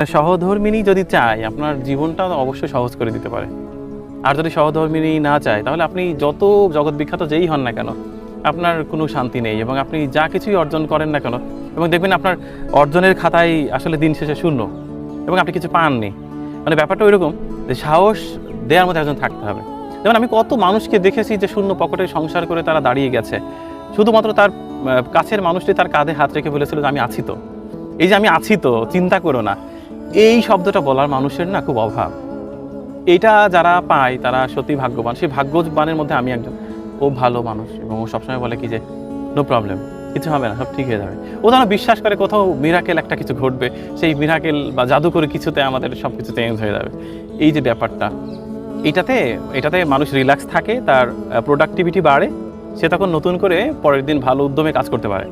সহধর্মিণী যদি চায় আপনার জীবনটা অবশ্যই সহজ করে দিতে পারে। আর যদি সহধর্মিণী না চায় তাহলে আপনি যত জগৎ বিখ্যাত যেই হন না কেন আপনার কোনো শান্তি নেই, এবং আপনি যা কিছুই অর্জন করেন না কেন এবং দেখবেন আপনার অর্জনের খাতায় আসলে দিন শেষে শূন্য এবং আপনি কিছু পাননি। মানে ব্যাপারটা ওইরকম যে সাহস দেওয়ার মধ্যে একজন থাকতে হবে। যেমন আমি কত মানুষকে দেখেছি যে শূন্য পকেটে সংসার করে তারা দাঁড়িয়ে গেছে, শুধুমাত্র তার কাছের মানুষটি তার কাঁধে হাত রেখে বলেছিল যে আমি আছি তো, এই যে আমি আছি তো, চিন্তা করো না, এই শব্দটা বলার মানুষের না খুব অভাব। এইটা যারা পায় তারা সত্যি ভাগ্যবান। সেই ভাগ্যবানের মধ্যে আমি একজন। ও ভালো মানুষ এবং ও সবসময় বলে কি যে নো প্রবলেম, কিছু হবে না, সব ঠিক হয়ে যাবে। ও যেন বিশ্বাস করে কোথাও মিরাকেল একটা কিছু ঘটবে, সেই মিরাকেল বা জাদু করে কিছুতে আমাদের সব কিছু চেঞ্জ হয়ে যাবে। এই যে ব্যাপারটা, এটাতে মানুষ রিল্যাক্স থাকে, তার প্রোডাক্টিভিটি বাড়ে, সে তখন নতুন করে পরের দিন ভালো উদ্যমে কাজ করতে পারে।